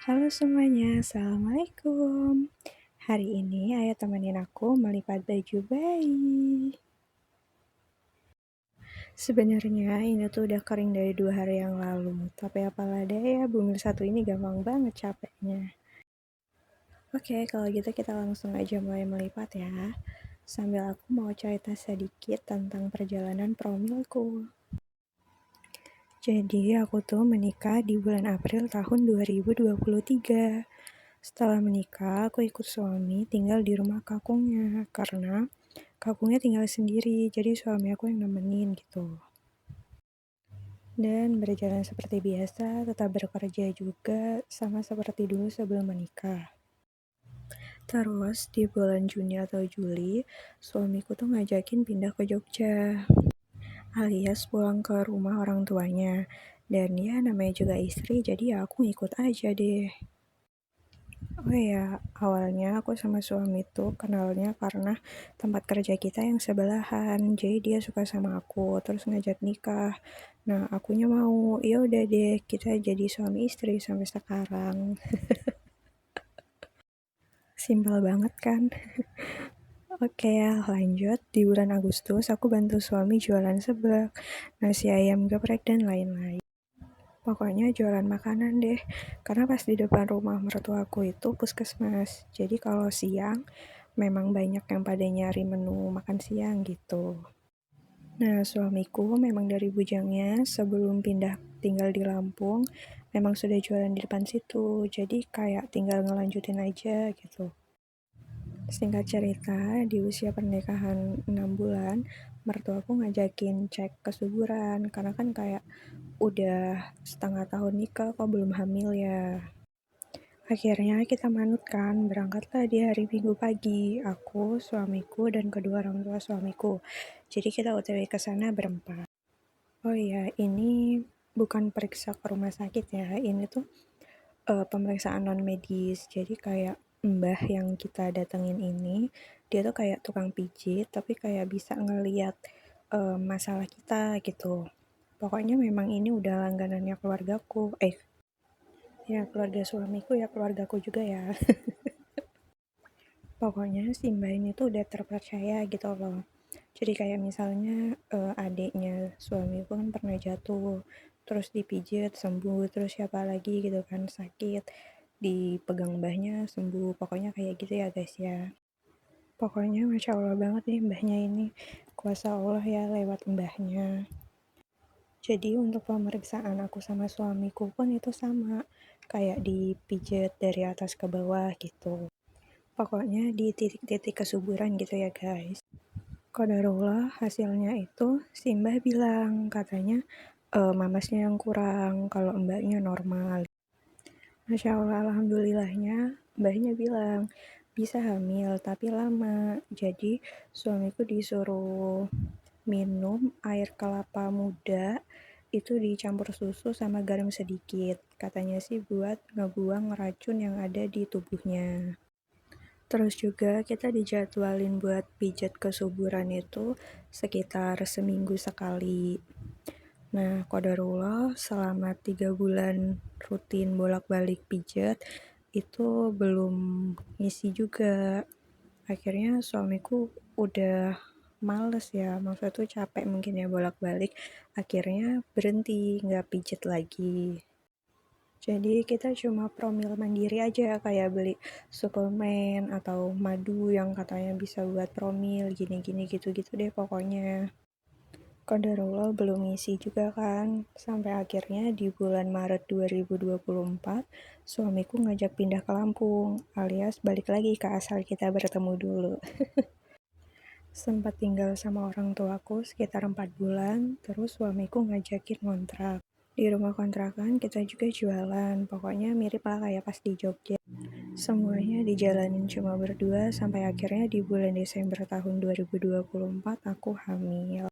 Halo semuanya, Assalamualaikum. Hari ini ayah temenin aku melipat baju bayi. Sebenarnya ini tuh udah kering dari 2 hari yang lalu, tapi apalah daya, bumil satu ini gampang banget capeknya. Oke, kalau gitu kita langsung aja mulai melipat ya. Sambil aku mau cerita sedikit tentang perjalanan promilku. Jadi aku tuh menikah di bulan April tahun 2023. Setelah menikah, aku ikut suami tinggal di rumah kakungnya karena kakungnya tinggal sendiri, jadi suami aku yang nemenin gitu. Dan berjalan seperti biasa, tetap bekerja juga, sama seperti dulu sebelum menikah. Terus di bulan Juni atau Juli, suamiku tuh ngajakin pindah ke Jogja, alias pulang ke rumah orang tuanya. Dan ya namanya juga istri, jadi ya aku ngikut aja deh. Oh ya, awalnya aku sama suami tuh kenalnya karena tempat kerja kita yang sebelahan. Jadi dia suka sama aku, terus ngajak nikah. Nah, akunya mau. Ya udah deh, kita jadi suami istri sampai sekarang. Simpel banget kan? Oke, lanjut. Di bulan Agustus, aku bantu suami jualan seblak, nasi ayam geprek, dan lain-lain. Pokoknya jualan makanan deh, karena pas di depan rumah mertuaku itu puskesmas. Jadi kalau siang, memang banyak yang pada nyari menu makan siang gitu. Nah, suamiku memang dari bujangnya sebelum pindah tinggal di Lampung, memang sudah jualan di depan situ. Jadi kayak tinggal ngelanjutin aja gitu. Singkat cerita, di usia pernikahan 6 bulan, mertuaku ngajakin cek kesuburan, karena kan kayak udah setengah tahun nikah kok belum hamil ya. Akhirnya kita manut kan, berangkatlah di hari Minggu pagi, aku, suamiku, dan kedua orang tua suamiku. Jadi kita OTW ke sana berempat. Oh iya, ini bukan periksa ke rumah sakit ya, ini tuh pemeriksaan non medis. Jadi kayak mbah yang kita datengin ini, dia tuh kayak tukang pijit, tapi kayak bisa ngeliat masalah kita gitu. Pokoknya memang ini udah langganannya keluargaku. Ya keluarga suamiku ya keluargaku juga ya. Pokoknya si mbak ini tuh udah terpercaya gitu loh. Jadi kayak misalnya adiknya suamiku kan pernah jatuh, terus dipijit sembuh, terus siapa lagi gitu kan sakit, dipegang mbahnya sembuh. Pokoknya kayak gitu ya guys ya. Pokoknya Masya Allah banget nih mbahnya ini. Kuasa Allah ya lewat mbahnya. Jadi untuk pemeriksaan aku sama suamiku pun itu sama. Kayak dipijit dari atas ke bawah gitu. Pokoknya di titik-titik kesuburan gitu ya guys. Qadarullah hasilnya itu si mbah bilang katanya mamasnya yang kurang, kalau mbaknya normal. Masya Allah, alhamdulillahnya mbahnya bilang bisa hamil tapi lama. Jadi suamiku disuruh minum air kelapa muda itu dicampur susu sama garam sedikit. Katanya sih buat ngebuang racun yang ada di tubuhnya. Terus juga kita dijadwalin buat pijat kesuburan itu sekitar seminggu sekali. Nah, qadarullah selama 3 bulan rutin bolak-balik pijat itu belum ngisi juga. Akhirnya suamiku udah males ya, maksudnya tuh capek mungkin ya bolak-balik. Akhirnya berhenti, nggak pijat lagi. Jadi kita cuma promil mandiri aja kayak beli suplemen atau madu yang katanya bisa buat promil gini-gini gitu-gitu deh pokoknya. Qadarullah belum ngisi juga kan, sampai akhirnya di bulan Maret 2024 suamiku ngajak pindah ke Lampung, alias balik lagi ke asal kita bertemu dulu. Sempat tinggal sama orang tuaku sekitar 4 bulan, terus suamiku ngajakin ngontrak. Di rumah kontrakan kita juga jualan, pokoknya mirip lah kayak pas di Jogja. Semuanya dijalanin cuma berdua sampai akhirnya di bulan Desember tahun 2024 aku hamil.